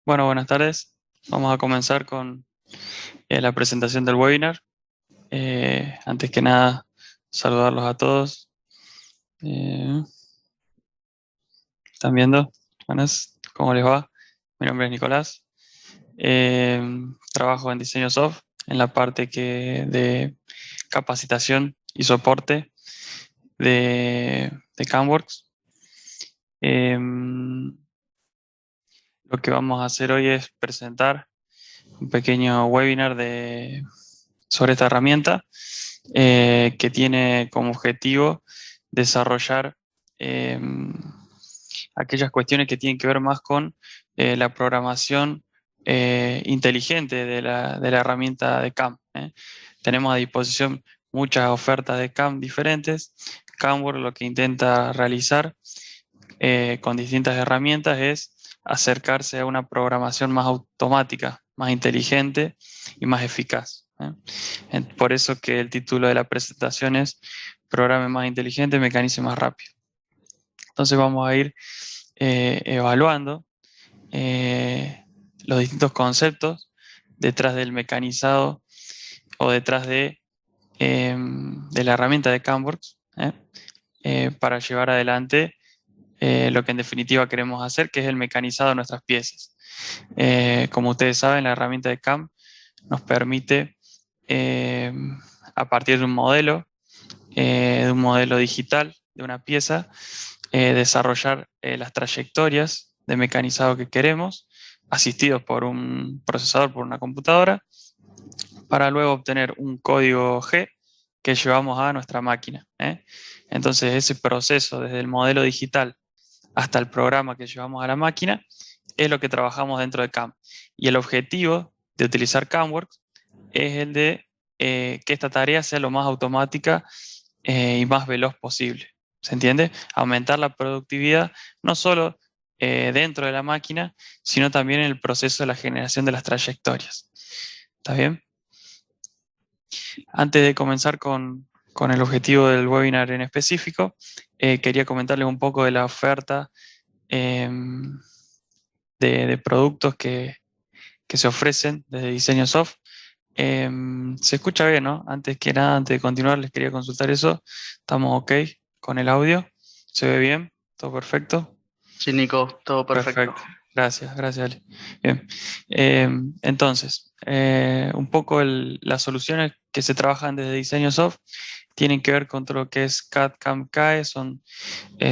Bueno, buenas tardes. Vamos a comenzar con la presentación del webinar. Antes que nada, saludarlos a todos. Eh, ¿Están viendo? Buenas, ¿cómo les va? Mi nombre es Nicolás. Eh, Trabajo en Diseño Soft, en la parte de capacitación y soporte de CamWorks. Eh, lo que vamos a hacer hoy es presentar un pequeño webinar sobre esta herramienta que tiene como objetivo desarrollar eh, aquellas cuestiones que tienen que ver más con la programación inteligente de la herramienta de CAM. Tenemos a disposición muchas ofertas de CAM diferentes. CAMWorks lo que intenta realizar con distintas herramientas es acercarse a una programación más automática, más inteligente y más eficaz. Por eso que el título de la presentación es Programa más inteligente, mecanice más rápido. Entonces vamos a ir evaluando los distintos conceptos detrás del mecanizado o detrás de la herramienta de CamWorks para llevar adelante lo que en definitiva queremos hacer, que es el mecanizado de nuestras piezas. Como ustedes saben, la herramienta de CAM nos permite, eh, a partir de un modelo digital de una pieza, desarrollar las trayectorias de mecanizado que queremos, asistidos por un procesador, por una computadora, para luego obtener un código G que llevamos a nuestra máquina. Entonces, ese proceso desde el modelo digital hasta el programa que llevamos a la máquina es lo que trabajamos dentro de CAM. Y el objetivo de utilizar CAMWorks es el de que esta tarea sea lo más automática y más veloz posible. ¿Se entiende? Aumentar la productividad no solo dentro de la máquina, sino también en el proceso de la generación de las trayectorias. ¿Está bien? Antes de comenzar con el objetivo del webinar en específico, quería comentarles un poco de la oferta eh, de productos que se ofrecen desde Diseño Soft. Se escucha bien, ¿no? Antes que nada, antes de continuar, les quería consultar eso. ¿Estamos ok con el audio? ¿Se ve bien? ¿Todo perfecto? Sí, Nico, todo perfecto. Perfecto. Gracias, gracias, Ale. Bien. Entonces, un poco las soluciones que se trabajan desde Diseño Soft tienen que ver con todo lo que es CAD, CAM, CAE, son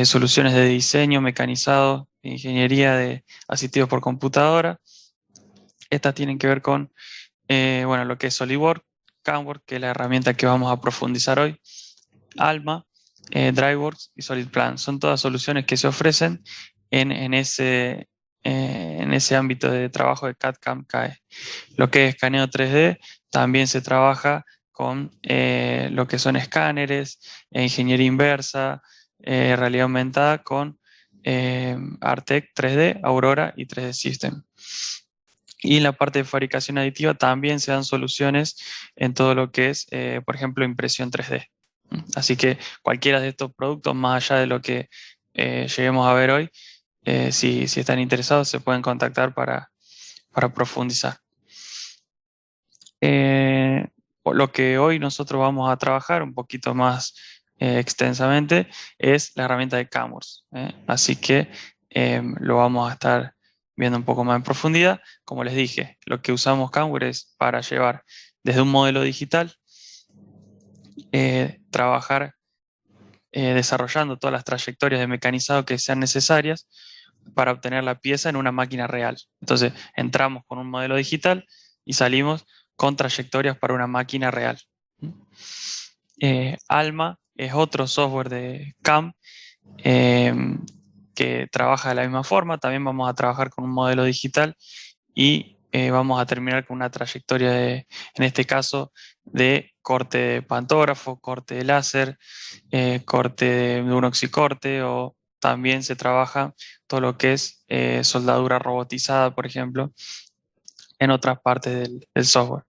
soluciones de diseño mecanizado, ingeniería de asistidos por computadora. Estas tienen que ver con bueno, lo que es SolidWorks, CAMWorks, que es la herramienta que vamos a profundizar hoy, Alma, DriveWorks y SolidPlan. Son todas soluciones que se ofrecen en ese ámbito de trabajo de CAD, CAM, CAE. Lo que es escaneo 3D también se trabaja con lo que son escáneres, ingeniería inversa, realidad aumentada con Artec 3D, Aurora y 3D System. Y en la parte de fabricación aditiva también se dan soluciones en todo lo que es, por ejemplo, impresión 3D. Así que cualquiera de estos productos, más allá de lo que lleguemos a ver hoy, si están interesados, se pueden contactar para profundizar. Eh, lo que hoy nosotros vamos a trabajar un poquito más extensamente es la herramienta de CAMWorks. Así que lo vamos a estar viendo un poco más en profundidad. Como les dije, lo que usamos CAMWorks es para llevar desde un modelo digital, trabajar desarrollando todas las trayectorias de mecanizado que sean necesarias para obtener la pieza en una máquina real. Entonces, entramos con un modelo digital y salimos con trayectorias para una máquina real. Alma es otro software de CAM eh, que trabaja de la misma forma. También vamos a trabajar con un modelo digital y vamos a terminar con una trayectoria en este caso, de corte de pantógrafo, corte de láser, corte de un oxicorte, o también se trabaja todo lo que es soldadura robotizada, por ejemplo, en otras partes del software.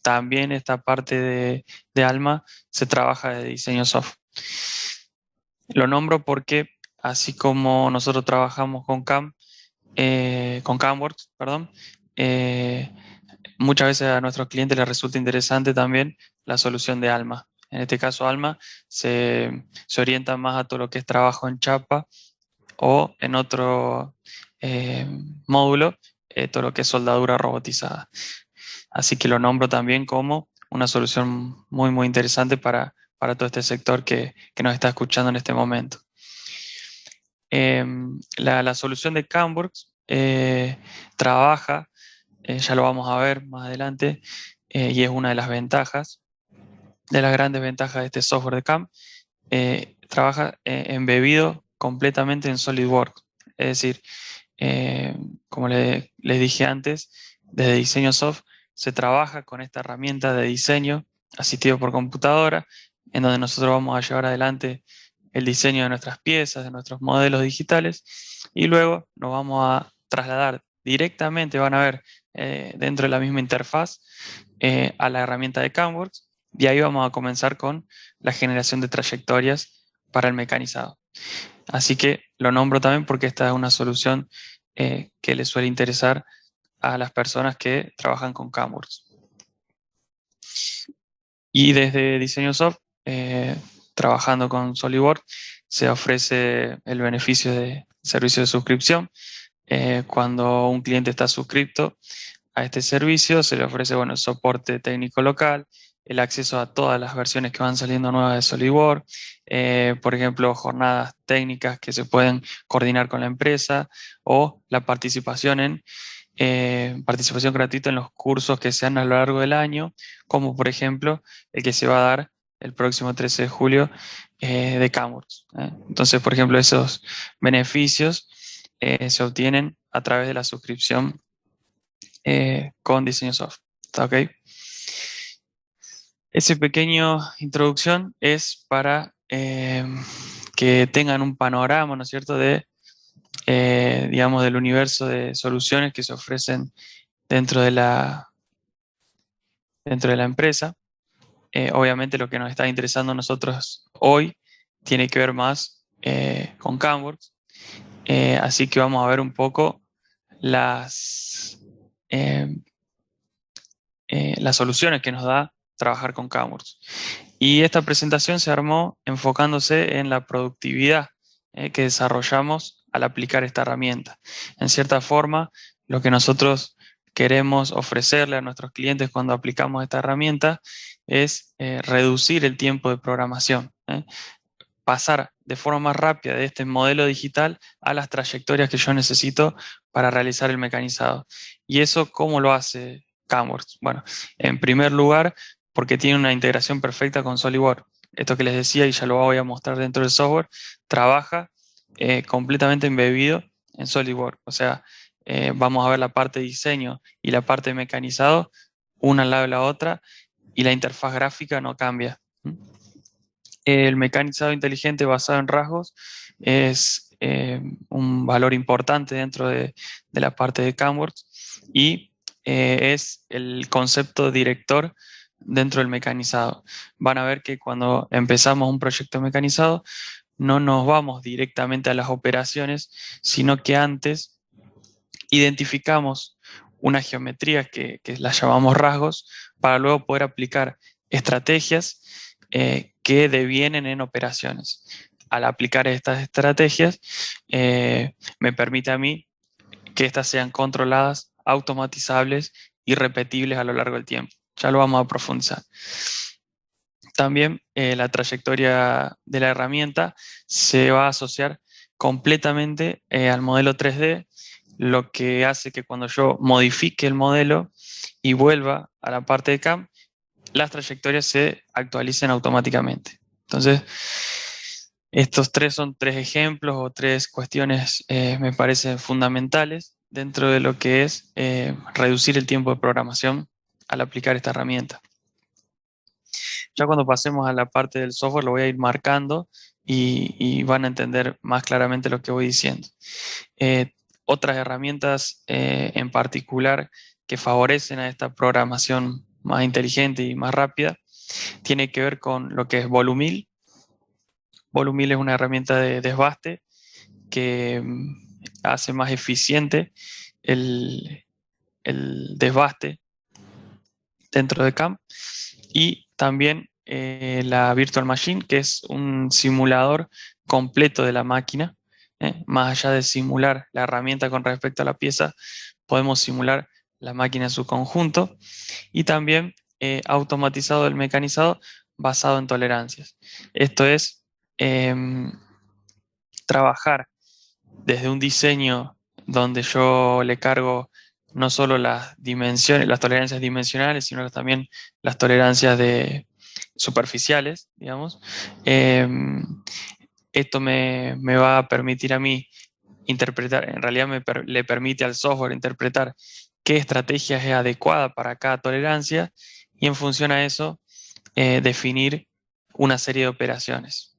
También esta parte de Alma se trabaja de diseño software. Lo nombro porque así como nosotros trabajamos con CAM, con CamWorks, perdón, muchas veces a nuestros clientes les resulta interesante también la solución de Alma. En este caso, Alma se orienta más a todo lo que es trabajo en chapa o en otro eh, módulo, todo lo que es soldadura robotizada. Así que lo nombro también como una solución muy, muy interesante para todo este sector que nos está escuchando en este momento. La solución de CamWorks trabaja, ya lo vamos a ver más adelante, y es una de las ventajas, de las grandes ventajas de este software de CAM, trabaja embebido completamente en SolidWorks. Es decir, eh, como les dije antes, desde Diseño Soft se trabaja con esta herramienta de diseño asistido por computadora, en donde nosotros vamos a llevar adelante el diseño de nuestras piezas, de nuestros modelos digitales, y luego nos vamos a trasladar directamente, van a ver, dentro de la misma interfaz, a la herramienta de CamWorks, y ahí vamos a comenzar con la generación de trayectorias para el mecanizado. Así que lo nombro también porque esta es una solución que les suele interesar a las personas que trabajan con CamWorks. Y desde Diseño Soft, trabajando con SolidWorks, se ofrece el beneficio de servicio de suscripción. Cuando un cliente está suscrito a este servicio, se le ofrece el soporte técnico local, el acceso a todas las versiones que van saliendo nuevas de SolidWorks, por ejemplo, jornadas técnicas que se pueden coordinar con la empresa o la participación participación gratuita en los cursos que se dan a lo largo del año, como por ejemplo el que se va a dar el próximo 13 de julio de CamWorks. Entonces, por ejemplo, esos beneficios se obtienen a través de la suscripción con Diseño Soft. ¿Está ok? Esa pequeña introducción es para que tengan un panorama, ¿no es cierto?, de, digamos, del universo de soluciones que se ofrecen dentro de la empresa. Obviamente lo que nos está interesando a nosotros hoy tiene que ver más con CamWorks, así que vamos a ver un poco eh, las soluciones que nos da trabajar con CamWorks. Y esta presentación se armó enfocándose en la productividad que desarrollamos al aplicar esta herramienta. En cierta forma, lo que nosotros queremos ofrecerle a nuestros clientes cuando aplicamos esta herramienta es reducir el tiempo de programación, pasar de forma más rápida de este modelo digital a las trayectorias que yo necesito para realizar el mecanizado. ¿Y eso cómo lo hace CamWorks? Bueno, en primer lugar, porque tiene una integración perfecta con SolidWorks. Esto que les decía, y ya lo voy a mostrar dentro del software, trabaja completamente embebido en SolidWorks. O sea, vamos a ver la parte de diseño y la parte de mecanizado una al lado de la otra, y la interfaz gráfica no cambia. El mecanizado inteligente basado en rasgos es un valor importante dentro de la parte de CamWorks, y es el concepto director dentro del mecanizado. Van a ver que cuando empezamos un proyecto mecanizado no nos vamos directamente a las operaciones, sino que antes identificamos una geometría que la llamamos rasgos, para luego poder aplicar estrategias que devienen en operaciones. Al aplicar estas estrategias, me permite a mí que estas sean controladas, automatizables y repetibles a lo largo del tiempo. Ya lo vamos a profundizar. También la trayectoria de la herramienta se va a asociar completamente al modelo 3D, lo que hace que cuando yo modifique el modelo y vuelva a la parte de CAM, las trayectorias se actualicen automáticamente. Entonces, estos son tres ejemplos o tres cuestiones me parecen fundamentales dentro de lo que es reducir el tiempo de programación al aplicar esta herramienta. Ya cuando pasemos a la parte del software lo voy a ir marcando y van a entender más claramente lo que voy diciendo. Otras herramientas en particular que favorecen a esta programación más inteligente y más rápida tiene que ver con lo que es Volumil. Volumil es una herramienta de desbaste que hace más eficiente el desbaste dentro de CAM. Y también la Virtual Machine, que es un simulador completo de la máquina. Más allá de simular la herramienta con respecto a la pieza, podemos simular la máquina en su conjunto, y también automatizado el mecanizado basado en tolerancias. Esto es trabajar desde un diseño donde yo le cargo no solo las dimensiones, las tolerancias dimensionales, sino también las tolerancias superficiales, digamos. Esto me va a permitir a mí interpretar, en realidad le permite al software interpretar qué estrategia es adecuada para cada tolerancia, y en función a eso definir una serie de operaciones.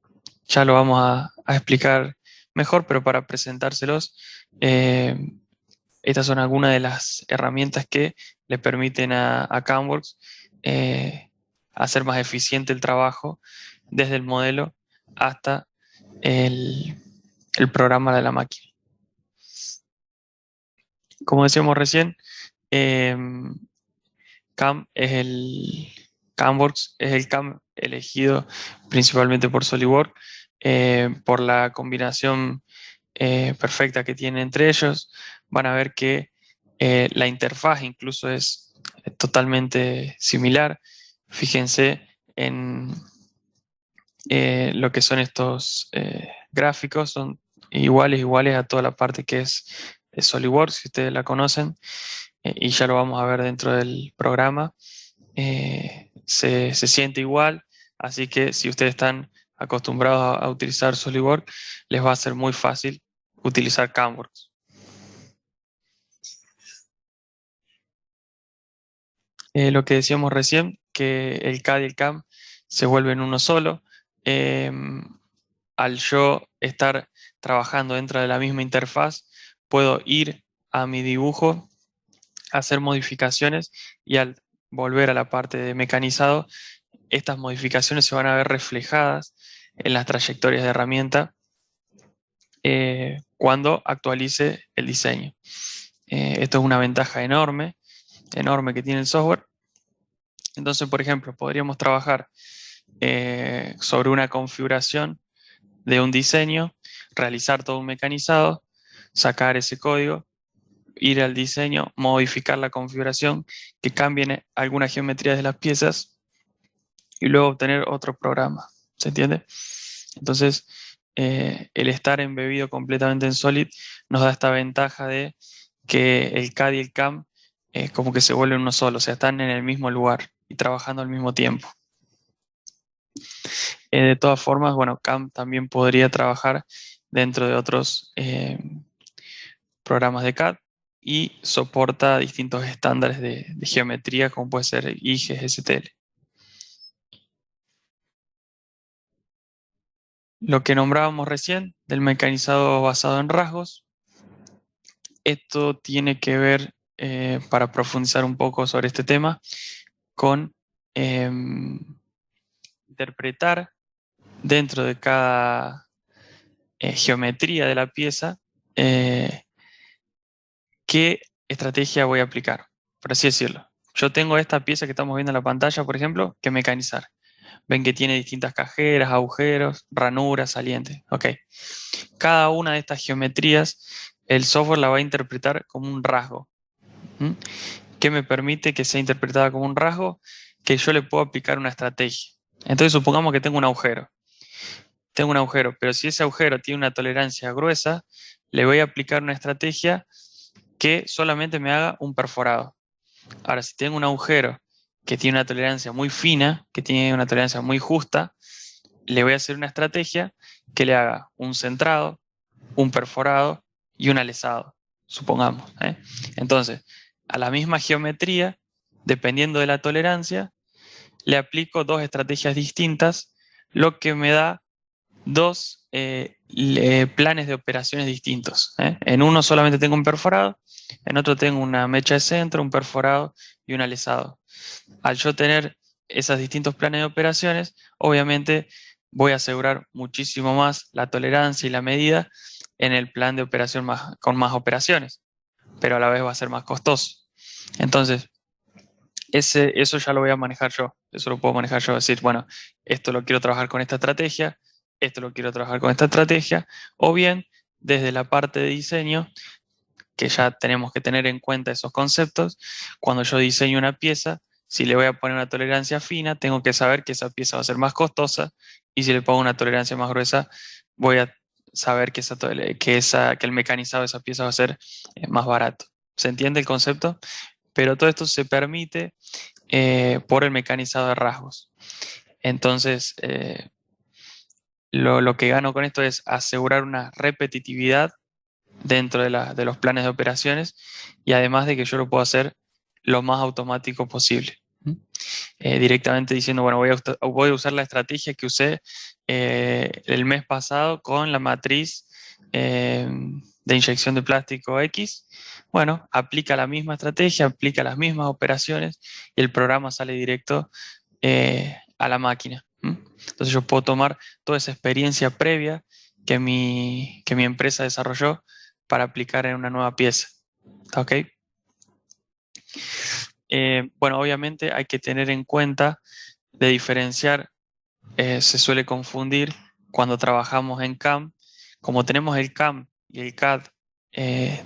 Ya lo vamos a explicar mejor, pero para presentárselos, estas son algunas de las herramientas que le permiten a CamWorks hacer más eficiente el trabajo desde el modelo hasta el, el programa de la máquina. Como decíamos recién, CamWorks es el CAM elegido principalmente por SolidWorks, por la combinación perfecta que tiene entre ellos. Van a ver que la interfaz incluso es totalmente similar. Fíjense en lo que son estos gráficos, son iguales a toda la parte que es SolidWorks, si ustedes la conocen, y ya lo vamos a ver dentro del programa. Se siente igual, así que si ustedes están acostumbrados a utilizar SolidWorks, les va a ser muy fácil utilizar CamWorks. Lo que decíamos recién, que el CAD y el CAM se vuelven uno solo. Al yo estar trabajando dentro de la misma interfaz, puedo ir a mi dibujo, hacer modificaciones, y al volver a la parte de mecanizado, estas modificaciones se van a ver reflejadas en las trayectorias de herramienta cuando actualice el diseño. Esto es una ventaja enorme que tiene el software. Entonces, por ejemplo, podríamos trabajar sobre una configuración de un diseño, realizar todo un mecanizado, sacar ese código, ir al diseño, modificar la configuración, que cambien algunas geometrías de las piezas, y luego obtener otro programa. ¿Se entiende? Entonces, el estar embebido completamente en Solid nos da esta ventaja de que el CAD y el CAM como que se vuelven uno solo, o sea, están en el mismo lugar y trabajando al mismo tiempo. De todas formas, bueno, CAM también podría trabajar dentro de otros programas de CAD, y soporta distintos estándares de geometría, como puede ser IGES, STL. Lo que nombrábamos recién del mecanizado basado en rasgos, esto tiene que ver, para profundizar un poco sobre este tema, con interpretar dentro de cada geometría de la pieza qué estrategia voy a aplicar, por así decirlo. Yo tengo esta pieza que estamos viendo en la pantalla, por ejemplo, que mecanizar. Ven que tiene distintas cajeras, agujeros, ranuras, salientes. Ok. Cada una de estas geometrías, el software la va a interpretar como un rasgo. ¿Qué me permite que sea interpretada como un rasgo? Que yo le puedo aplicar una estrategia. Entonces, supongamos que tengo un agujero. Tengo un agujero, pero si ese agujero tiene una tolerancia gruesa, le voy a aplicar una estrategia que solamente me haga un perforado. Ahora, si tengo un agujero que tiene una tolerancia muy fina, que tiene una tolerancia muy justa, le voy a hacer una estrategia que le haga un centrado, un perforado y un alesado, supongamos. Entonces, a la misma geometría, dependiendo de la tolerancia, le aplico dos estrategias distintas, lo que me da dos planes de operaciones distintos. En uno solamente tengo un perforado, en otro tengo una mecha de centro, un perforado y un alesado. Al yo tener esos distintos planes de operaciones, obviamente voy a asegurar muchísimo más la tolerancia y la medida en el plan de operación con más operaciones, pero a la vez va a ser más costoso. Entonces, eso ya lo voy a manejar yo, eso lo puedo manejar yo, decir, bueno, esto lo quiero trabajar con esta estrategia, esto lo quiero trabajar con esta estrategia, o bien desde la parte de diseño, que ya tenemos que tener en cuenta esos conceptos, cuando yo diseño una pieza, si le voy a poner una tolerancia fina, tengo que saber que esa pieza va a ser más costosa, y si le pongo una tolerancia más gruesa, voy a saber que el mecanizado de esa pieza va a ser más barato. ¿Se entiende el concepto? Pero todo esto se permite por el mecanizado de rasgos. Entonces, lo que gano con esto es asegurar una repetitividad dentro de los planes de operaciones y además de que yo lo puedo hacer lo más automático posible. Directamente diciendo, bueno, voy a usar la estrategia que usé el mes pasado con la matriz de inyección de plástico X. Bueno, aplica la misma estrategia, aplica las mismas operaciones y el programa sale directo a la máquina. Entonces yo puedo tomar toda esa experiencia previa que mi empresa desarrolló para aplicar en una nueva pieza. ¿Ok? Bueno, obviamente hay que tener en cuenta de diferenciar, se suele confundir cuando trabajamos en CAM, como tenemos el CAM y el CAD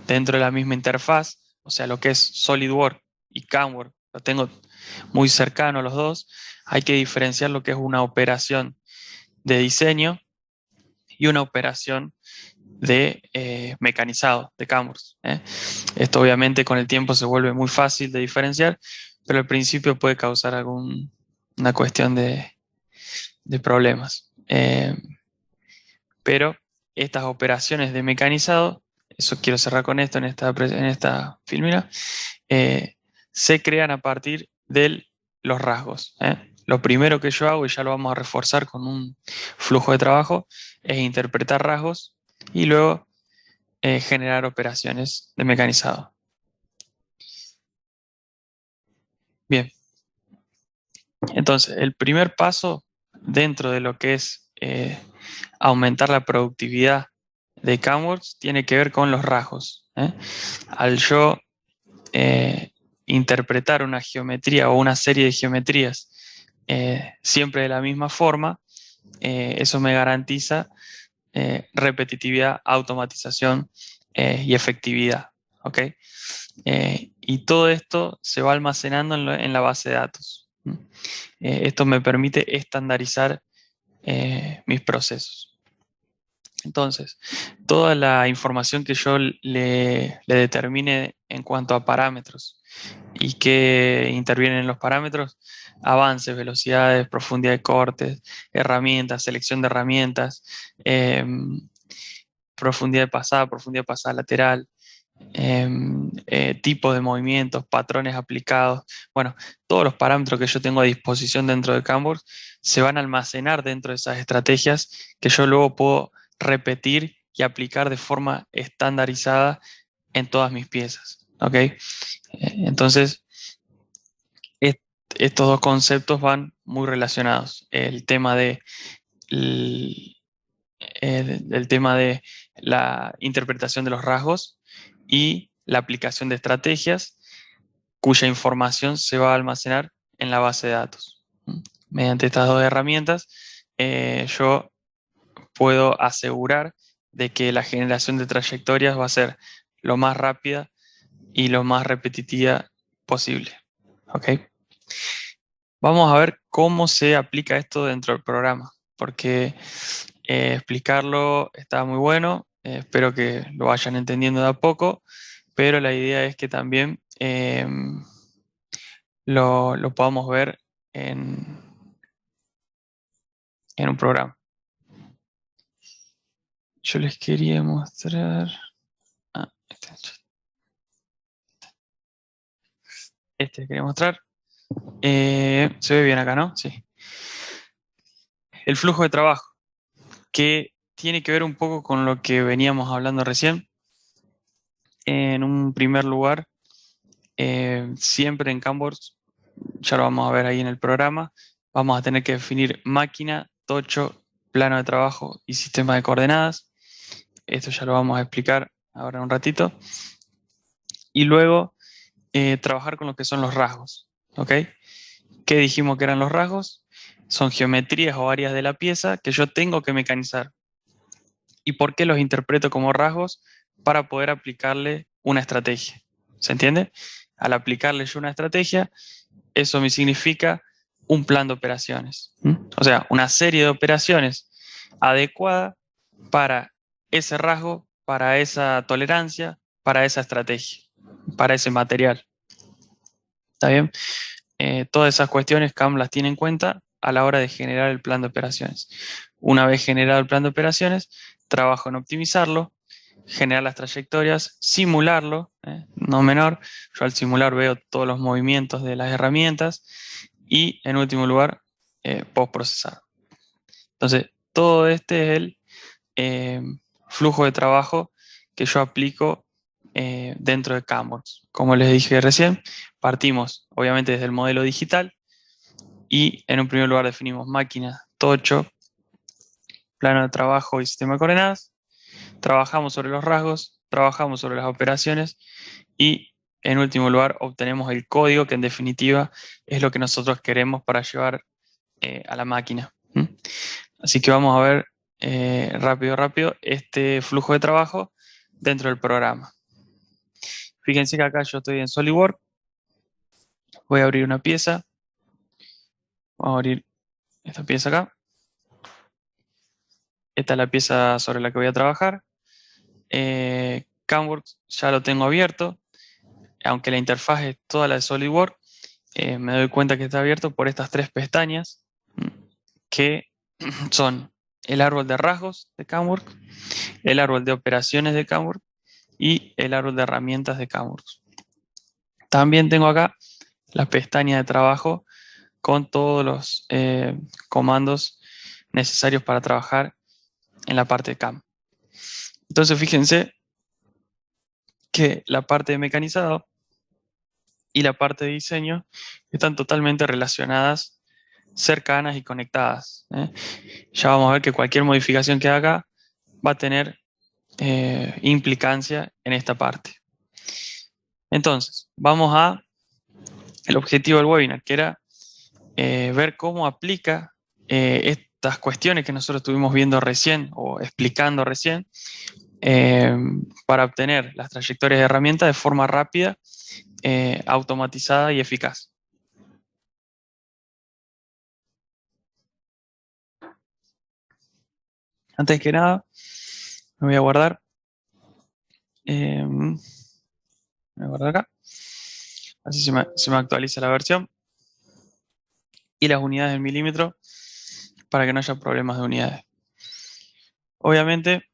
dentro de la misma interfaz, o sea, lo que es SolidWorks y CAMWorks, lo tengo muy cercano a los dos, hay que diferenciar lo que es una operación de diseño y una operación de mecanizado, de CAMWorks. Esto obviamente con el tiempo se vuelve muy fácil de diferenciar, pero al principio puede causar una cuestión de problemas. Pero estas operaciones de mecanizado, eso quiero cerrar con esto en esta filmina, se crean a partir de los rasgos. Lo primero que yo hago, y ya lo vamos a reforzar con un flujo de trabajo, es interpretar rasgos y luego generar operaciones de mecanizado. Bien, entonces el primer paso dentro de lo que es aumentar la productividad de CAMWorks tiene que ver con los rasgos. Al yo interpretar una geometría o una serie de geometrías siempre de la misma forma, eso me garantiza repetitividad, automatización y efectividad. ¿Okay? Y todo esto se va almacenando en la base de datos. Esto me permite estandarizar mis procesos. Entonces, toda la información que yo le determine en cuanto a parámetros y que intervienen en los parámetros, avances, velocidades, profundidad de cortes, herramientas, selección de herramientas, profundidad de pasada lateral, tipo de movimientos, patrones aplicados. Bueno, todos los parámetros que yo tengo a disposición dentro de CAMWorks se van a almacenar dentro de esas estrategias que yo luego puedo repetir y aplicar de forma estandarizada en todas mis piezas. ¿Ok? Entonces, estos dos conceptos van muy relacionados. El tema del tema de la interpretación de los rasgos y la aplicación de estrategias cuya información se va a almacenar en la base de datos. Mediante estas dos herramientas, yo puedo asegurar de que la generación de trayectorias va a ser lo más rápida y lo más repetitiva posible. ¿Ok? Vamos a ver cómo se aplica esto dentro del programa, porque explicarlo está muy bueno, espero que lo vayan entendiendo de a poco, pero la idea es que también lo podamos ver en un programa. Yo les quería mostrar... este les quería mostrar. Se ve bien acá, ¿no? Sí. El flujo de trabajo, que tiene que ver un poco con lo que veníamos hablando recién. En un primer lugar, siempre en CAMWorks, ya lo vamos a ver ahí en el programa, vamos a tener que definir máquina, tocho, plano de trabajo y sistema de coordenadas. esto ya lo vamos a explicar ahora un ratito. Y luego trabajar con lo que son los rasgos. ¿Ok? ¿Qué dijimos que eran los rasgos? Son geometrías o áreas de la pieza que yo tengo que mecanizar. ¿Y por qué los interpreto como rasgos? Para poder aplicarle una estrategia. ¿Se entiende? Al aplicarle yo una estrategia, eso me significa un plan de operaciones. O sea, una serie de operaciones adecuada para ese rasgo, para esa tolerancia, para esa estrategia, para ese material. ¿Está bien? Todas esas cuestiones CAM las tiene en cuenta a la hora de generar el plan de operaciones. Una vez generado el plan de operaciones, trabajo en optimizarlo, generar las trayectorias, simularlo, no menor. Yo al simular veo todos los movimientos de las herramientas y, en último lugar, postprocesar. Entonces, todo este es el flujo de trabajo que yo aplico dentro de CAMWORKS. Como les dije recién, partimos obviamente desde el modelo digital y en un primer lugar definimos máquina, tocho, plano de trabajo y sistema de coordenadas. Trabajamos sobre los rasgos, trabajamos sobre las operaciones y en último lugar obtenemos el código que en definitiva es lo que nosotros queremos para llevar a la máquina. Así que vamos a ver rápido este flujo de trabajo dentro del programa. Fíjense que acá yo estoy en SolidWorks, voy a abrir una pieza, vamos a abrir esta pieza acá. Esta es la pieza sobre la que voy a trabajar. CAMWORKS ya lo tengo abierto, aunque la interfaz es toda la de SolidWorks, me doy cuenta que está abierto por estas tres pestañas que son el árbol de rasgos de CAMWORKS, el árbol de operaciones de CAMWORKS y el árbol de herramientas de CAMWORKS. También tengo acá la pestaña de trabajo con todos los comandos necesarios para trabajar en la parte de CAM. Entonces fíjense que la parte de mecanizado y la parte de diseño están totalmente relacionadas, cercanas y conectadas. Ya vamos a ver que cualquier modificación que haga va a tener implicancia en esta parte. Entonces, vamos a el objetivo del webinar, que era ver cómo aplica estas cuestiones que nosotros estuvimos viendo recién o explicando recién para obtener las trayectorias de herramientas de forma rápida, automatizada y eficaz. Antes que nada, me voy a guardar. Me voy a guardar acá. Así se me actualiza la versión. Y las unidades del milímetro para que no haya problemas de unidades. Obviamente,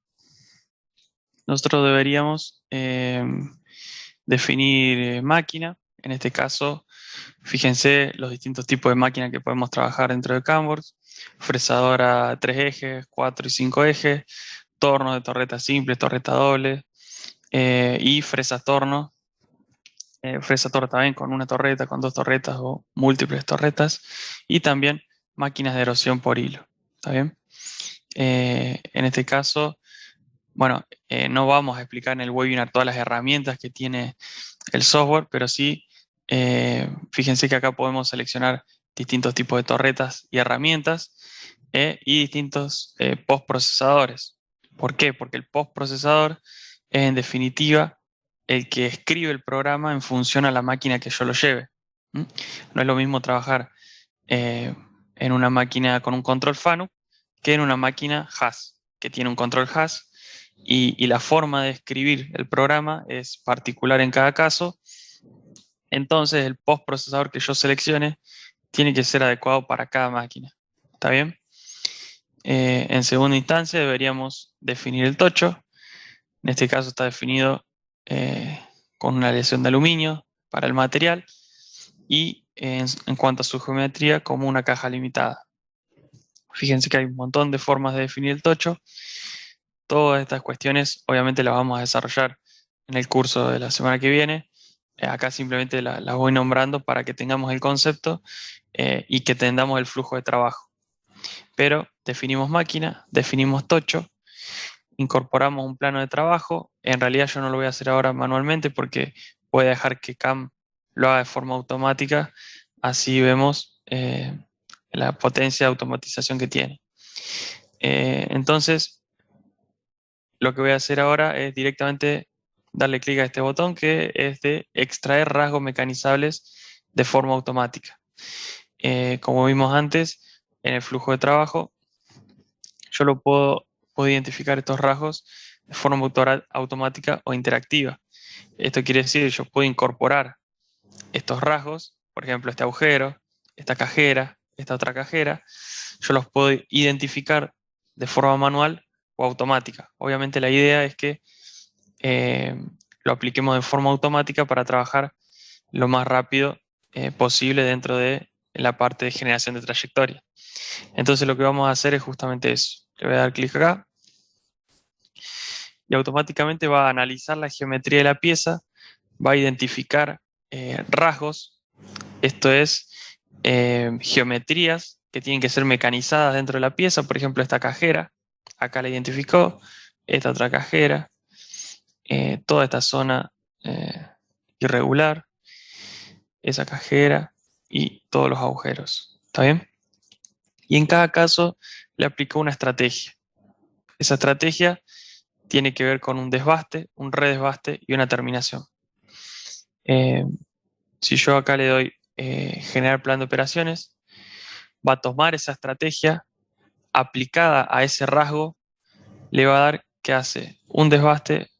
nosotros deberíamos definir máquina. En este caso, fíjense los distintos tipos de máquinas que podemos trabajar dentro de CAMWORKS. Fresadora 3 ejes, 4 y 5 ejes, tornos de torreta simples, torreta doble y fresas torno. Fresa torre también con una torreta, con dos torretas o múltiples torretas. Y también máquinas de erosión por hilo. ¿Está bien? En este caso, bueno, no vamos a explicar en el webinar todas las herramientas que tiene el software, pero sí, fíjense que acá podemos seleccionar distintos tipos de torretas y herramientas y distintos postprocesadores. ¿Por qué? Porque el postprocesador es en definitiva el que escribe el programa en función a la máquina que yo lo lleve. No es lo mismo trabajar en una máquina con un control FANUC que en una máquina HAS, que tiene un control HAS y la forma de escribir el programa es particular en cada caso. Entonces el postprocesador que yo seleccione tiene que ser adecuado para cada máquina. ¿Está bien? En segunda instancia deberíamos definir el tocho. En este caso está definido con una aleación de aluminio para el material y en cuanto a su geometría como una caja limitada. Fíjense que hay un montón de formas de definir el tocho. Todas estas cuestiones obviamente las vamos a desarrollar en el curso de la semana que viene. Acá simplemente las voy nombrando para que tengamos el concepto y que tengamos el flujo de trabajo. Pero definimos máquina, definimos tocho incorporamos un plano de trabajo. En realidad yo no lo voy a hacer ahora manualmente porque voy a dejar que CAM lo haga de forma automática. Así vemos la potencia de automatización que tiene. Entonces, lo que voy a hacer ahora es directamente darle clic a este botón que es de extraer rasgos mecanizables de forma automática. Como vimos antes, en el flujo de trabajo, yo puedo identificar estos rasgos de forma automática o interactiva. Esto quiere decir que yo puedo incorporar estos rasgos, por ejemplo, este agujero, esta cajera, esta otra cajera, yo los puedo identificar de forma manual o automática. Obviamente la idea es que eh, lo apliquemos de forma automática para trabajar lo más rápido posible dentro de la parte de generación de trayectoria. Entonces lo que vamos a hacer es justamente eso. Le voy a dar clic acá y automáticamente va a analizar la geometría de la pieza, va a identificar rasgos, esto es geometrías que tienen que ser mecanizadas dentro de la pieza, por ejemplo esta cajera, acá la identificó, esta otra cajera, toda esta zona irregular, esa cajera y todos los agujeros. ¿Está bien? Y en cada caso le aplicó una estrategia. Esa estrategia tiene que ver con un desbaste, un redesbaste y una terminación. Eh, si yo acá le doy generar plan de operaciones, va a tomar esa estrategia aplicada a ese rasgo, le va a dar que hace un desbaste,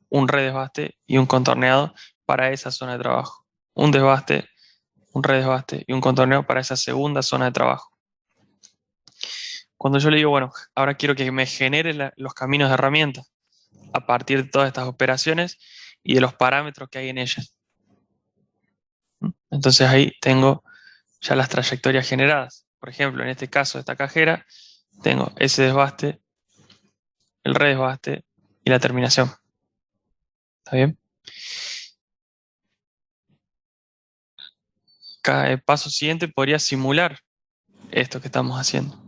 un redesbaste y un contorneado para esa zona de trabajo. Un desbaste, un redesbaste y un contorneo para esa segunda zona de trabajo. Cuando yo le digo, bueno, ahora quiero que me genere los caminos de herramientas a partir de todas estas operaciones y de los parámetros que hay en ellas. Entonces ahí tengo ya las trayectorias generadas. Por ejemplo, en este caso de esta cajera, tengo ese desbaste, el redesbaste y la terminación. ¿Está bien? Cada paso siguiente podría simular esto que estamos haciendo.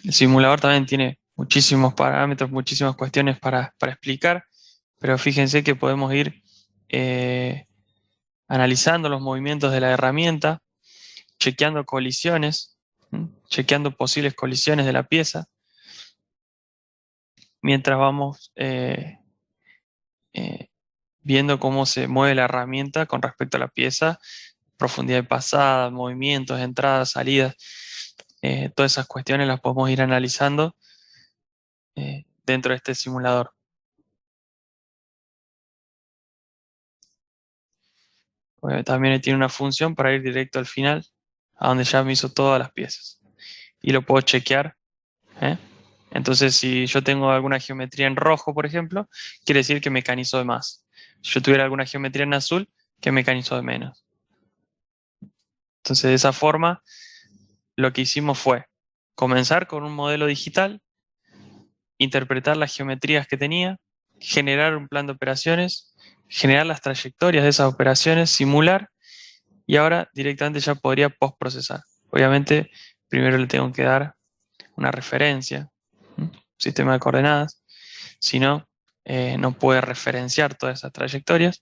El simulador también tiene muchísimos parámetros, muchísimas cuestiones para explicar, pero fíjense que podemos ir analizando los movimientos de la herramienta, chequeando colisiones, chequeando posibles colisiones de la pieza, mientras vamos viendo cómo se mueve la herramienta con respecto a la pieza, profundidad de pasada, movimientos, entradas, salidas, todas esas cuestiones las podemos ir analizando dentro de este simulador. También tiene una función para ir directo al final, a donde ya me hizo todas las piezas. Y lo puedo chequear. ¿eh? Entonces, si yo tengo alguna geometría en rojo, por ejemplo, quiere decir que mecanizó de más. Si yo tuviera alguna geometría en azul, que mecanizó de menos. Entonces, de esa forma, lo que hicimos fue comenzar con un modelo digital, interpretar las geometrías que tenía, generar un plan de operaciones, generar las trayectorias de esas operaciones, simular, y ahora directamente ya podría postprocesar. Obviamente, primero le tengo que dar una referencia, un sistema de coordenadas, si no, no puede referenciar todas esas trayectorias.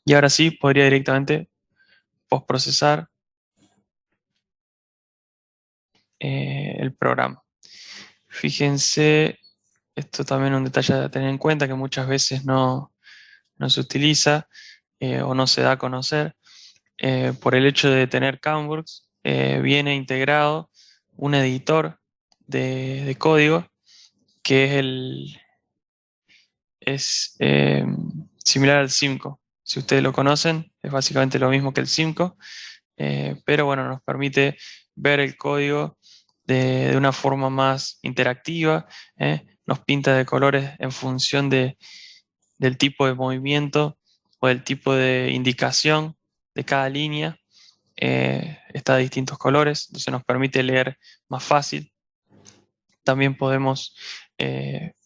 Y ahora sí podría directamente postprocesar el programa. Fíjense, esto también es un detalle a tener en cuenta que muchas veces no se utiliza o no se da a conocer. Por el hecho de tener CamWorks, viene integrado un editor de código que es similar al Simco. Si ustedes lo conocen, es básicamente lo mismo que el Simco, pero bueno, nos permite ver el código de una forma más interactiva, nos pinta de colores en función del tipo de movimiento o del tipo de indicación de cada línea, está de distintos colores, entonces nos permite leer más fácil. También podemos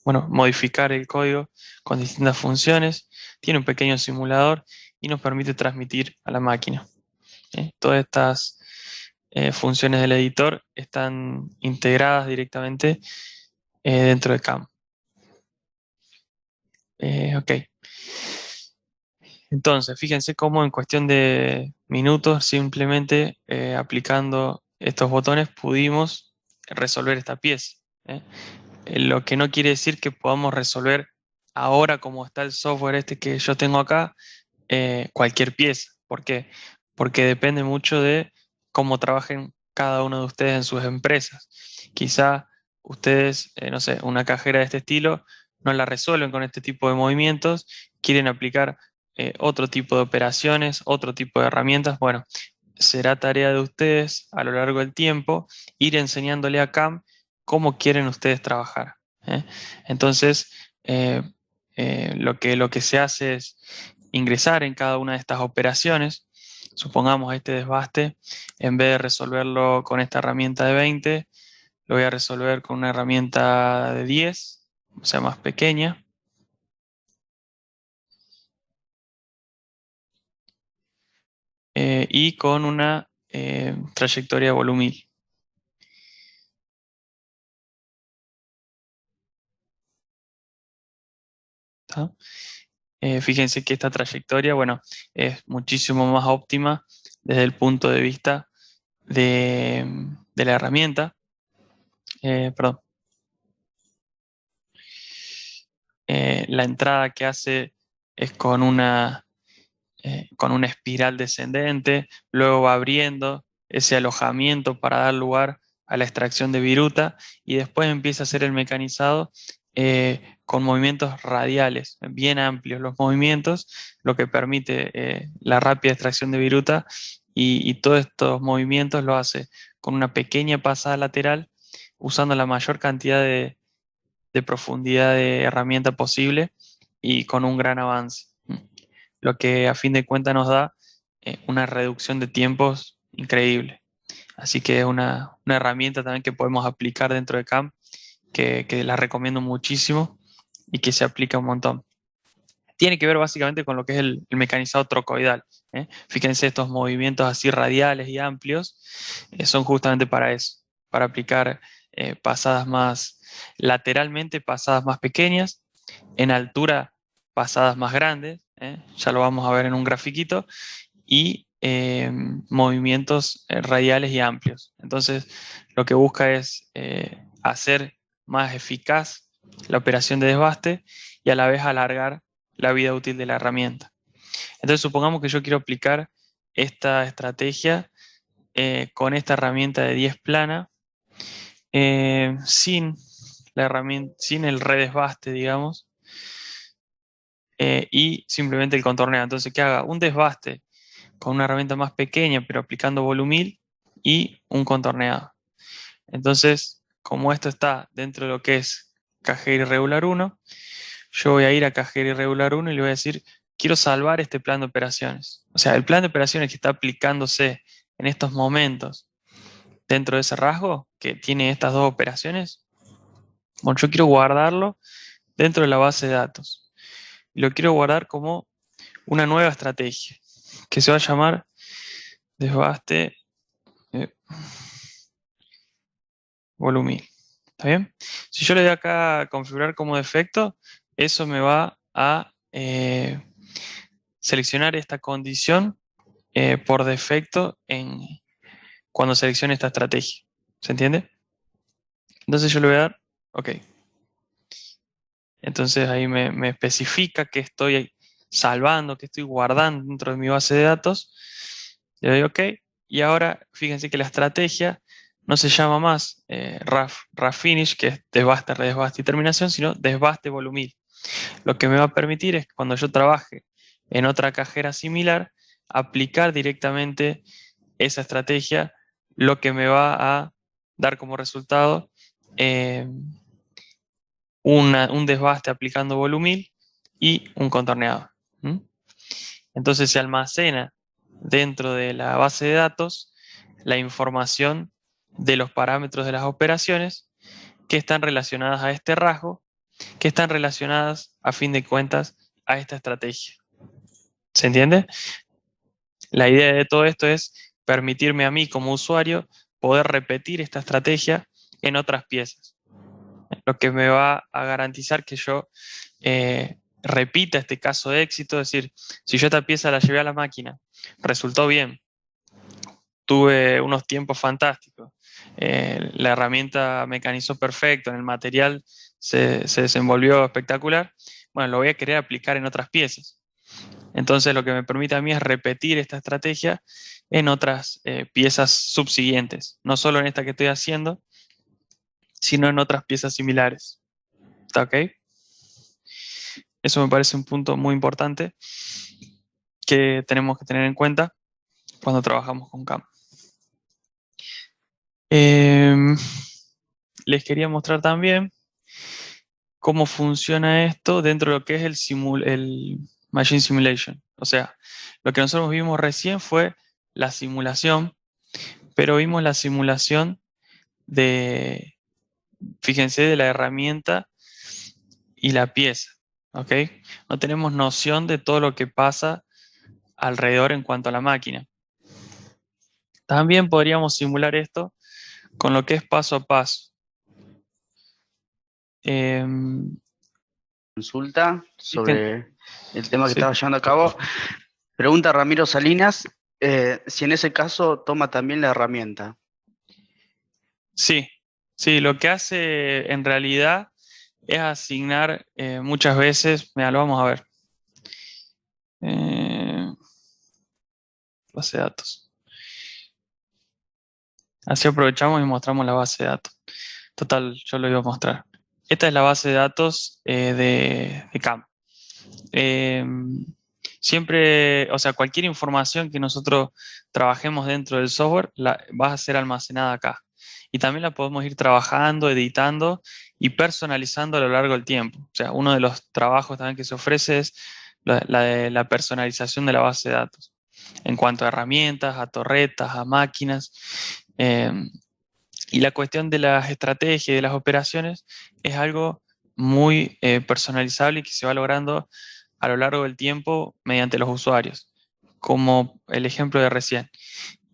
modificar el código con distintas funciones, tiene un pequeño simulador y nos permite transmitir a la máquina. Todas estas funciones del editor están integradas directamente dentro de CAM. Ok. Entonces, fíjense cómo en cuestión de minutos, simplemente aplicando estos botones, pudimos resolver esta pieza. ¿eh? Lo que no quiere decir que podamos resolver ahora, como está el software este que yo tengo acá, cualquier pieza. ¿Por qué? Porque depende mucho de cómo trabajen cada uno de ustedes en sus empresas. Quizá ustedes, no sé, una cajera de este estilo no la resuelven con este tipo de movimientos, quieren aplicar otro tipo de operaciones, otro tipo de herramientas. Bueno, será tarea de ustedes a lo largo del tiempo ir enseñándole a CAM cómo quieren ustedes trabajar. ¿eh? Entonces, eh, lo que se hace es ingresar en cada una de estas operaciones. Supongamos este desbaste, en vez de resolverlo con esta herramienta de 20, lo voy a resolver con una herramienta de 10, o sea, más pequeña. Y con una trayectoria volumil. ¿Tá? Fíjense que esta trayectoria, bueno, es muchísimo más óptima desde el punto de vista de la herramienta. Perdón. La entrada que hace es con una espiral descendente, luego va abriendo ese alojamiento para dar lugar a la extracción de viruta y después empieza a hacer el mecanizado con movimientos radiales, bien amplios los movimientos, lo que permite la rápida extracción de viruta y todos estos movimientos lo hace con una pequeña pasada lateral, usando la mayor cantidad de profundidad de herramienta posible y con un gran avance. Lo que a fin de cuentas nos da una reducción de tiempos increíble. Así que es una herramienta también que podemos aplicar dentro de CAM, que la recomiendo muchísimo y que se aplica un montón. Tiene que ver básicamente con lo que es el mecanizado trocoidal. Fíjense, estos movimientos así radiales y amplios son justamente para eso, para aplicar pasadas más lateralmente, pasadas más pequeñas, en altura pasadas más grandes, ya lo vamos a ver en un grafiquito, y movimientos radiales y amplios. Entonces, lo que busca es hacer más eficaz la operación de desbaste y a la vez alargar la vida útil de la herramienta. Entonces, supongamos que yo quiero aplicar esta estrategia con esta herramienta de 10 plana, sin la herramienta, sin el redesbaste, digamos, y simplemente el contorneo. Entonces, que haga un desbaste con una herramienta más pequeña, pero aplicando volumil y un contorneado. Entonces, como esto está dentro de lo que es cajera irregular 1, yo voy a ir a cajera irregular 1 y le voy a decir, quiero salvar este plan de operaciones. O sea, el plan de operaciones que está aplicándose en estos momentos dentro de ese rasgo, que tiene estas dos operaciones, bueno, yo quiero guardarlo dentro de la base de datos. Y lo quiero guardar como una nueva estrategia, que se va a llamar desbaste eh, volumil. ¿Está bien? Si yo le doy acá a configurar como defecto, eso me va a seleccionar esta condición por defecto cuando seleccione esta estrategia. ¿Se entiende? Entonces yo le voy a dar OK. Entonces ahí me especifica que estoy salvando, que estoy guardando dentro de mi base de datos. Le doy OK. Y ahora fíjense que la estrategia no se llama más RAF Finish, que es desbaste, redesbaste y terminación, sino desbaste volumil. Lo que me va a permitir es que cuando yo trabaje en otra cajera similar, aplicar directamente esa estrategia, lo que me va a dar como resultado eh, un desbaste aplicando volumil y un contorneado. Entonces se almacena dentro de la base de datos la información de los parámetros de las operaciones que están relacionadas a este rasgo, que están relacionadas a fin de cuentas a esta estrategia. ¿Se entiende? La idea de todo esto es permitirme a mí como usuario poder repetir esta estrategia en otras piezas. lo que me va a garantizar que yo repita este caso de éxito. Es decir, si yo esta pieza la llevé a la máquina, resultó bien, tuve unos tiempos fantásticos, la herramienta mecanizó perfecto, en el material se desenvolvió espectacular, bueno, lo voy a querer aplicar en otras piezas. Entonces lo que me permite a mí es repetir esta estrategia en otras piezas subsiguientes, no solo en esta que estoy haciendo, sino en otras piezas similares. ¿Está ok? Eso me parece un punto muy importante que tenemos que tener en cuenta cuando trabajamos con CAM. Les quería mostrar también cómo funciona esto dentro de lo que es el Machine Simulation. O sea, lo que nosotros vimos recién fue la simulación, pero vimos la simulación de, fíjense, de la herramienta y la pieza. ¿Ok? No tenemos noción de todo lo que pasa alrededor en cuanto a la máquina. También podríamos simular esto con lo que es paso a paso. Consulta Fíjense, sobre el tema que sí, estaba llevando a cabo. Pregunta Ramiro Salinas, si en ese caso toma también la herramienta. sí, sí, lo que hace en realidad es asignar muchas veces, mira, lo vamos a ver. Base de datos. Así aprovechamos y mostramos la base de datos. Total, yo lo iba a mostrar. Esta es la base de datos de CAM. Siempre, o sea, cualquier información que nosotros trabajemos dentro del software va a ser almacenada acá. Y también la podemos ir trabajando, editando y personalizando a lo largo del tiempo. O sea, uno de los trabajos también que se ofrece es la de la personalización de la base de datos en cuanto a herramientas, a torretas, a máquinas. Eh, y la cuestión de las estrategias y de las operaciones es algo muy personalizable y que se va logrando a lo largo del tiempo mediante los usuarios, como el ejemplo de recién.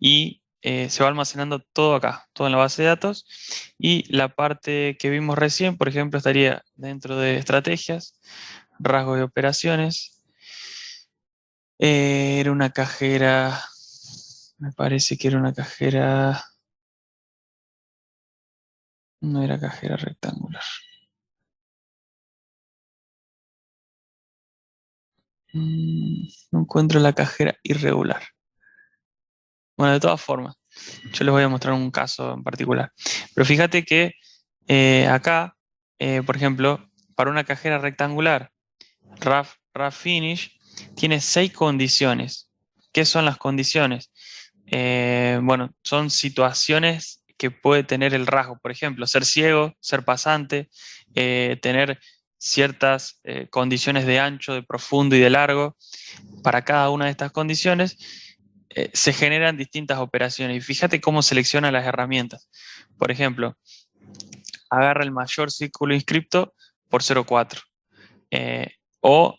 Y se va almacenando todo acá, todo en la base de datos. Y la parte que vimos recién, por ejemplo, estaría dentro de estrategias, rasgos de operaciones. Era una cajera, me parece que era una cajera, no era cajera rectangular. No encuentro la cajera irregular. Bueno, de todas formas, yo les voy a mostrar un caso en particular. Pero fíjate que acá, por ejemplo, para una cajera rectangular, RAF Finish tiene 6 condiciones. ¿Qué son las condiciones? Bueno, son situaciones que puede tener el rasgo. Por ejemplo, ser ciego, ser pasante, tener ciertas condiciones de ancho, de profundo y de largo. Para cada una de estas condiciones se generan distintas operaciones. Y fíjate cómo selecciona las herramientas. Por ejemplo, agarra el mayor círculo inscripto por 0,4. Eh, o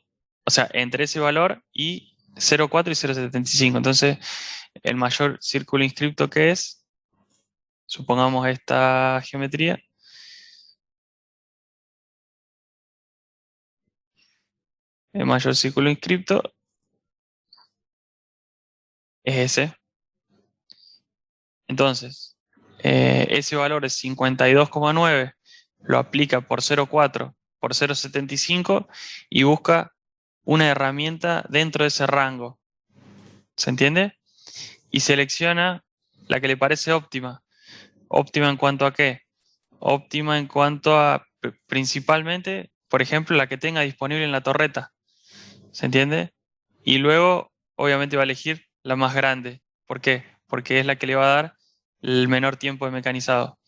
sea, entre ese valor y 0,4 y 0,75. Entonces, el mayor círculo inscripto que es, supongamos esta geometría, el mayor círculo inscripto es ese. Entonces, ese valor es 52,9, lo aplica por 0,4 por 0,75 y busca una herramienta dentro de ese rango. ¿Se entiende? Y selecciona la que le parece óptima. ¿Óptima en cuanto a qué? Óptima en cuanto a, principalmente, por ejemplo, la que tenga disponible en la torreta. ¿Se entiende? Y luego, obviamente, va a elegir la más grande. ¿Por qué? Porque es la que le va a dar el menor tiempo de mecanizado.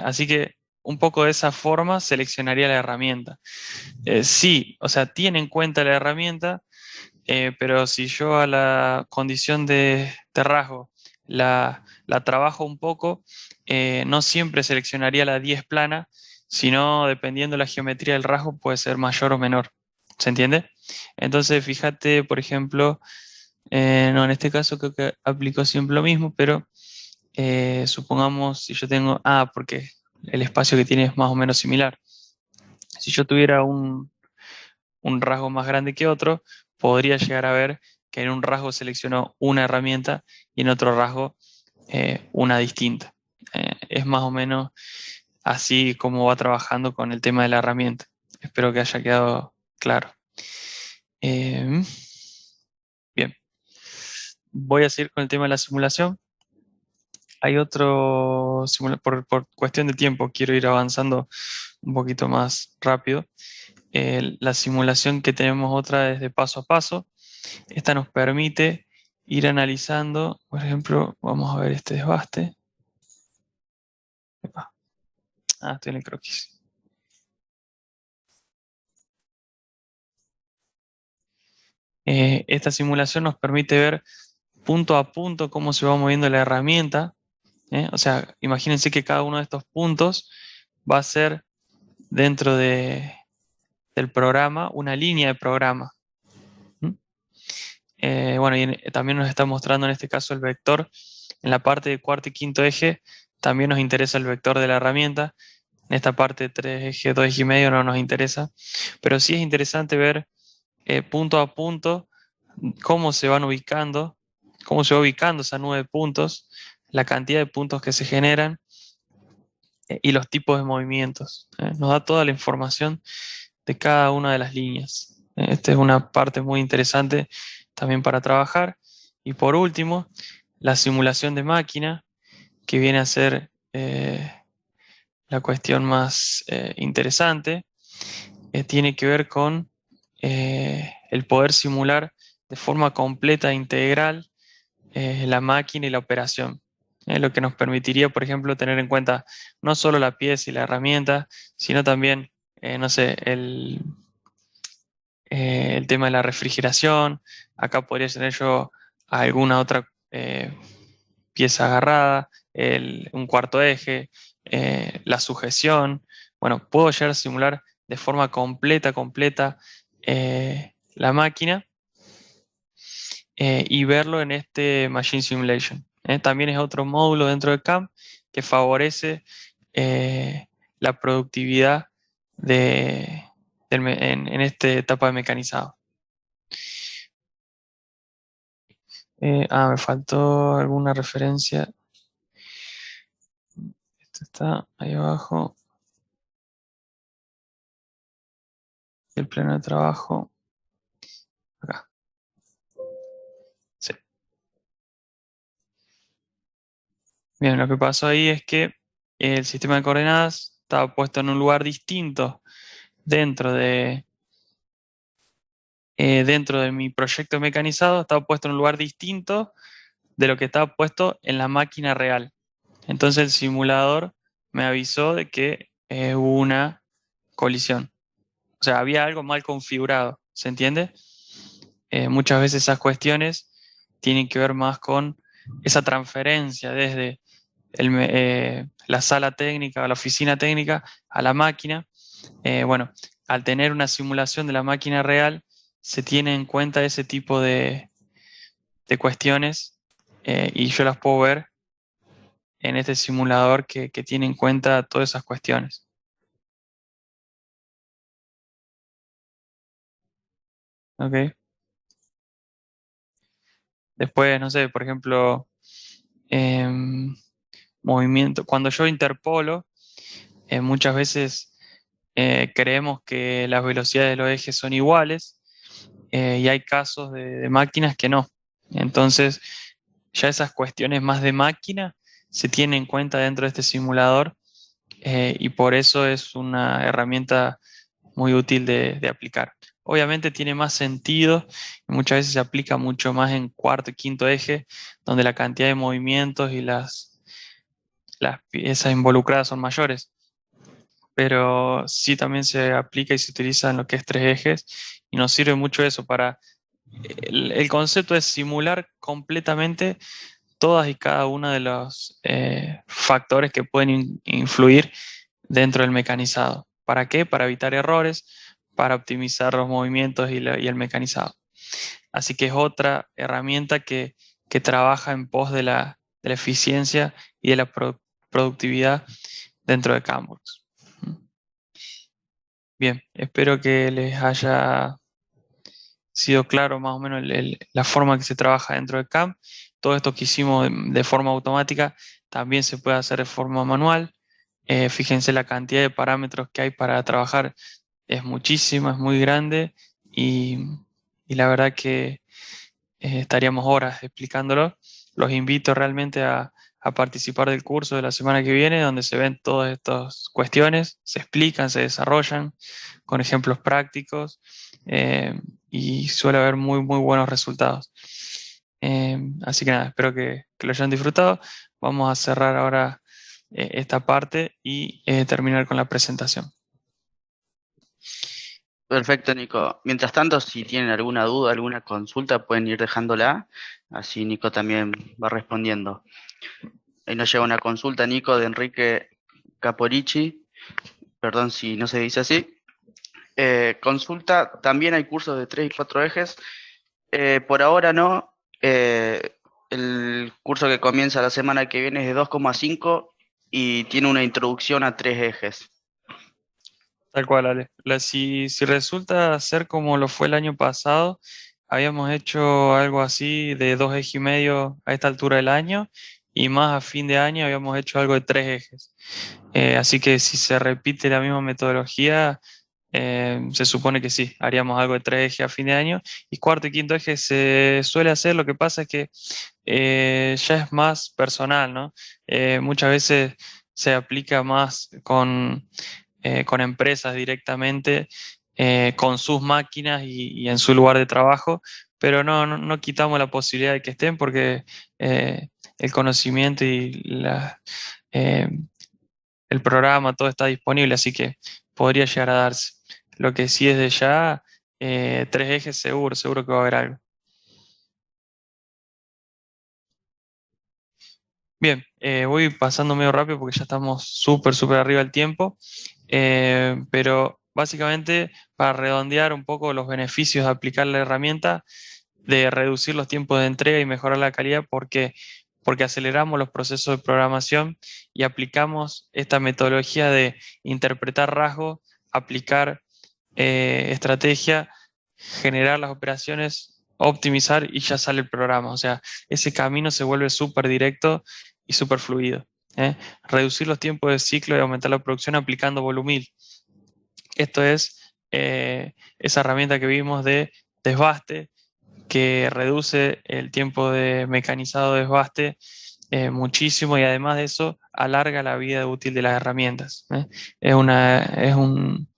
Así que un poco de esa forma seleccionaría la herramienta. Sí, o sea, tiene en cuenta la herramienta, pero si yo a la condición de rasgo la trabajo un poco, no siempre seleccionaría la 10 plana, sino dependiendo de la geometría del rasgo puede ser mayor o menor. ¿Se entiende? Entonces, fíjate, por ejemplo, no, en este caso creo que aplico siempre lo mismo, pero supongamos si yo tengo, porque el espacio que tiene es más o menos similar. Si yo tuviera un rasgo más grande que otro, podría llegar a ver que en un rasgo selecciono una herramienta y en otro rasgo una distinta. Es más o menos así como va trabajando con el tema de la herramienta. Espero que haya quedado claro. Bien, voy a seguir con el tema de la simulación. Hay otro, por cuestión de tiempo, quiero ir avanzando un poquito más rápido. La simulación que tenemos otra es de paso a paso. Esta nos permite ir analizando, por ejemplo, vamos a ver este desbaste. Epa. Estoy en el croquis. Esta simulación nos permite ver punto a punto cómo se va moviendo la herramienta. O sea, imagínense que cada uno de estos puntos va a ser dentro del programa una línea de programa. Bueno, y también nos está mostrando en este caso el vector. En la parte de cuarto y quinto eje también nos interesa el vector de la herramienta. En esta parte de 3 ejes, 2 ejes y medio no nos interesa. Pero sí es interesante ver punto a punto cómo se van ubicando, cómo se va ubicando esa nube de puntos, la cantidad de puntos que se generan y los tipos de movimientos. Nos da toda la información de cada una de las líneas. Esta es una parte muy interesante también para trabajar. Y por último, la simulación de máquina, que viene a ser la cuestión más interesante, tiene que ver con el poder simular de forma completa e integral la máquina y la operación. Lo que nos permitiría, por ejemplo, tener en cuenta no solo la pieza y la herramienta, sino también, no sé, el tema de la refrigeración. Acá podría tener yo alguna otra pieza agarrada, un cuarto eje, la sujeción. Bueno, puedo llegar a simular de forma completa la máquina y verlo en este Machine Simulation. También es otro módulo dentro de CAM que favorece la productividad en esta etapa de mecanizado. Me faltó alguna referencia. Esto está ahí abajo. El plano de trabajo. Acá. Sí. Bien, lo que pasó ahí es que el sistema de coordenadas estaba puesto en un lugar distinto dentro dentro de mi proyecto mecanizado, estaba puesto en un lugar distinto de lo que estaba puesto en la máquina real. Entonces el simulador me avisó de que hubo una colisión. O sea, había algo mal configurado, ¿se entiende? Muchas veces esas cuestiones tienen que ver más con esa transferencia desde la sala técnica o la oficina técnica a la máquina. Bueno, al tener una simulación de la máquina real, se tiene en cuenta ese tipo de cuestiones y yo las puedo ver en este simulador que tiene en cuenta todas esas cuestiones. ¿Ok? Después, no sé, por ejemplo, em, movimiento. Cuando yo interpolo, muchas veces creemos que las velocidades de los ejes son iguales y hay casos de máquinas que no. Entonces, ya esas cuestiones más de máquina se tienen en cuenta dentro de este simulador y por eso es una herramienta muy útil de aplicar. Obviamente tiene más sentido y muchas veces se aplica mucho más en cuarto y quinto eje, donde la cantidad de movimientos y las piezas involucradas son mayores. Pero sí también se aplica y se utiliza en lo que es tres ejes y nos sirve mucho eso para... El concepto es simular completamente todas y cada uno de los factores que pueden influir dentro del mecanizado. ¿Para qué? Para evitar errores, para optimizar los movimientos y el mecanizado. Así que es otra herramienta que trabaja en pos de la eficiencia y de la productividad dentro de CAMWORKS. Bien, espero que les haya sido claro más o menos la forma que se trabaja dentro de CAM. Todo esto que hicimos de forma automática también se puede hacer de forma manual. Fíjense la cantidad de parámetros que hay para trabajar, es muchísima, es muy grande y, y la verdad que estaríamos horas explicándolo. Los invito realmente a participar del curso de la semana que viene, donde se ven todas estas cuestiones, se explican, se desarrollan con ejemplos prácticos y suele haber muy, muy buenos resultados. Así que nada, espero que lo hayan disfrutado. Vamos a cerrar ahora esta parte y terminar con la presentación. Perfecto, Nico. Mientras tanto, si tienen alguna duda, alguna consulta, pueden ir dejándola. Así Nico también va respondiendo. Ahí nos llega una consulta, Nico, de Enrique Caporici. Perdón si no se dice así. Consulta, también hay cursos de 3 y 4 ejes. Por ahora no. El curso que comienza la semana que viene es de 2,5 y tiene una introducción a 3 ejes. Tal cual, Ale. Si resulta ser como lo fue el año pasado, habíamos hecho algo así de 2 ejes y medio a esta altura del año y más a fin de año habíamos hecho algo de 3 ejes. Así que si se repite la misma metodología, se supone que sí, haríamos algo de 3 ejes a fin de año y cuarto y quinto eje se suele hacer. Lo que pasa es que ya es más personal, ¿no? Muchas veces se aplica más con empresas directamente, con sus máquinas y en su lugar de trabajo, pero no quitamos la posibilidad de que estén porque el conocimiento y eh, el programa, todo está disponible, así que podría llegar a darse. Lo que sí es de ya, 3 ejes seguro, seguro que va a haber algo. Bien, voy pasando medio rápido porque ya estamos súper, súper arriba del tiempo, pero básicamente para redondear un poco los beneficios de aplicar la herramienta, de reducir los tiempos de entrega y mejorar la calidad, porque aceleramos los procesos de programación y aplicamos esta metodología de interpretar rasgos, aplicar estrategia, generar las operaciones, optimizar y ya sale el programa. O sea, ese camino se vuelve súper directo y súper fluido. ¿Eh? Reducir los tiempos de ciclo y aumentar la producción aplicando volumil. Esto es esa herramienta que vimos de desbaste, que reduce el tiempo de mecanizado de desbaste muchísimo y además de eso alarga la vida útil de las herramientas. Es una, es un,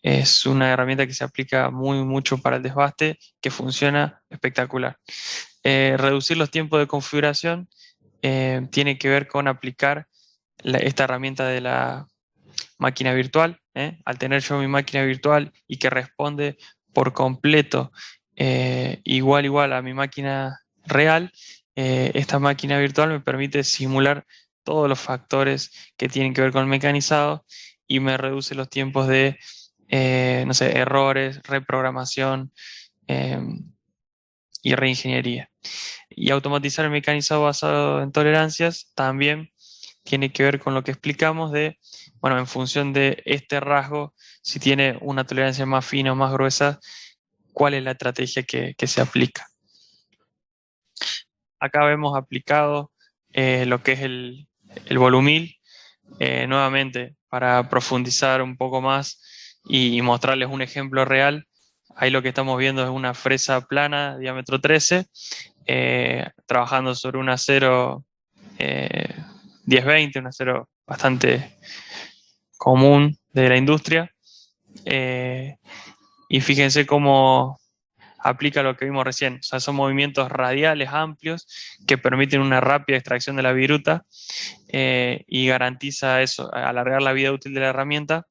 es una herramienta que se aplica muy mucho para el desbaste, que funciona espectacular. Reducir los tiempos de configuración tiene que ver con aplicar esta herramienta de la máquina virtual. Al tener yo mi máquina virtual y que responde por completo igual a mi máquina real, esta máquina virtual me permite simular todos los factores que tienen que ver con el mecanizado y me reduce los tiempos de, no sé, errores, reprogramación eh, y reingeniería. Y automatizar el mecanizado basado en tolerancias también tiene que ver con lo que explicamos de, bueno, en función de este rasgo, si tiene una tolerancia más fina o más gruesa, cuál es la estrategia que se aplica. Acá vemos aplicado lo que es el volumil, nuevamente para profundizar un poco más y mostrarles un ejemplo real. Ahí lo que estamos viendo es una fresa plana, diámetro 13, trabajando sobre un acero 1020, un acero bastante común de la industria. Eh, y fíjense cómo aplica lo que vimos recién. O sea, son movimientos radiales amplios que permiten una rápida extracción de la viruta y garantiza eso, alargar la vida útil de la herramienta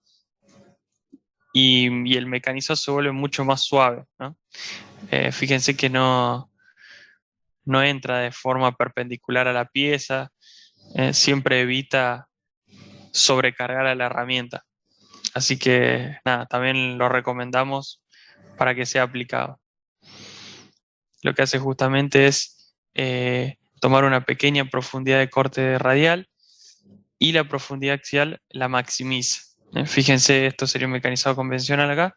y el mecanizado se vuelve mucho más suave, ¿no? Fíjense que no entra de forma perpendicular a la pieza, siempre evita sobrecargar a la herramienta. Así que nada, también lo recomendamos para que sea aplicado. Lo que hace justamente es tomar una pequeña profundidad de corte radial y la profundidad axial la maximiza. Fíjense, esto sería un mecanizado convencional acá,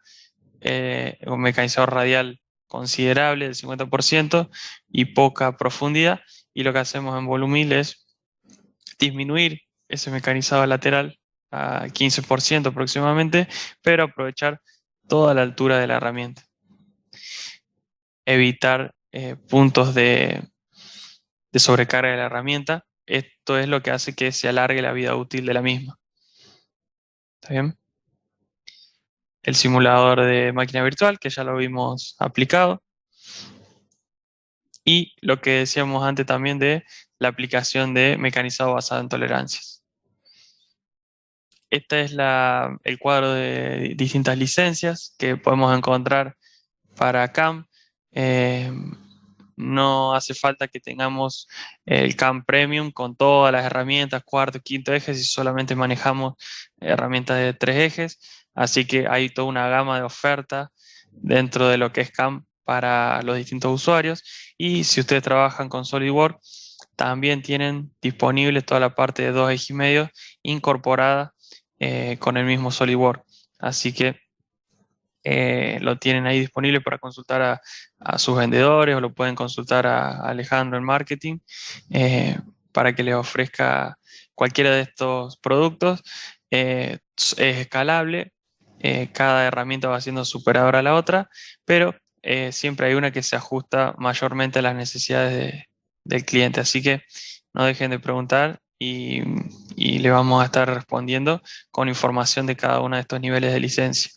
un mecanizado radial considerable del 50% y poca profundidad, y lo que hacemos en volumil es disminuir ese mecanizado lateral a 15% aproximadamente, pero aprovechar toda la altura de la herramienta. Evitar puntos de sobrecarga de la herramienta. Esto es lo que hace que se alargue la vida útil de la misma. ¿Está bien? El simulador de máquina virtual, que ya lo vimos aplicado. Y lo que decíamos antes también de la aplicación de mecanizado basado en tolerancias. Este es el cuadro de distintas licencias que podemos encontrar para CAM. Eh, no hace falta que tengamos el CAM Premium con todas las herramientas, cuarto, quinto eje, si solamente manejamos herramientas de 3 ejes. Así que hay toda una gama de ofertas dentro de lo que es CAM para los distintos usuarios. Y si ustedes trabajan con SolidWorks, también tienen disponible toda la parte de 2,5 ejes incorporada con el mismo SolidWorks. Así que lo tienen ahí disponible para consultar a sus vendedores o lo pueden consultar a Alejandro en marketing para que les ofrezca cualquiera de estos productos. Es escalable, cada herramienta va siendo superadora a la otra, pero siempre hay una que se ajusta mayormente a las necesidades del cliente. Así que no dejen de preguntar y le vamos a estar respondiendo con información de cada uno de estos niveles de licencia.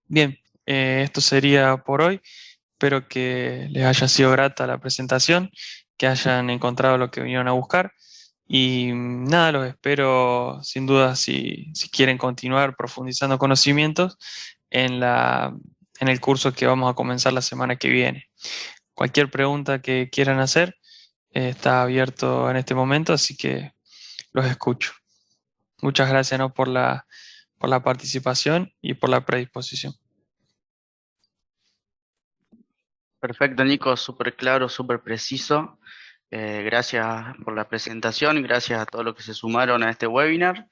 Bien, esto sería por hoy. Espero que les haya sido grata la presentación, que hayan encontrado lo que vinieron a buscar. Y nada, los espero sin duda si quieren continuar profundizando conocimientos en el curso que vamos a comenzar la semana que viene. Cualquier pregunta que quieran hacer está abierto en este momento, así que los escucho. Muchas gracias, ¿no? por la participación y por la predisposición. Perfecto, Nico, súper claro, súper preciso. Gracias por la presentación y gracias a todos los que se sumaron a este webinar.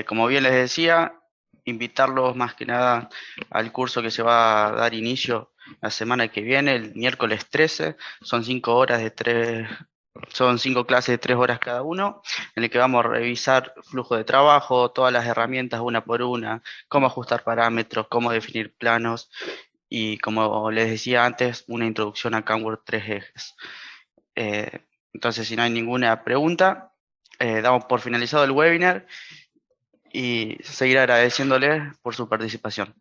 Como bien les decía, invitarlos más que nada al curso que se va a dar inicio la semana que viene, el miércoles 13. Son 5 horas son 5 clases de 3 horas cada uno, en el que vamos a revisar flujo de trabajo, todas las herramientas una por una, cómo ajustar parámetros, cómo definir planos y, como les decía antes, una introducción a CAMWORD 3 ejes. Entonces, si no hay ninguna pregunta, damos por finalizado el webinar y seguir agradeciéndoles por su participación.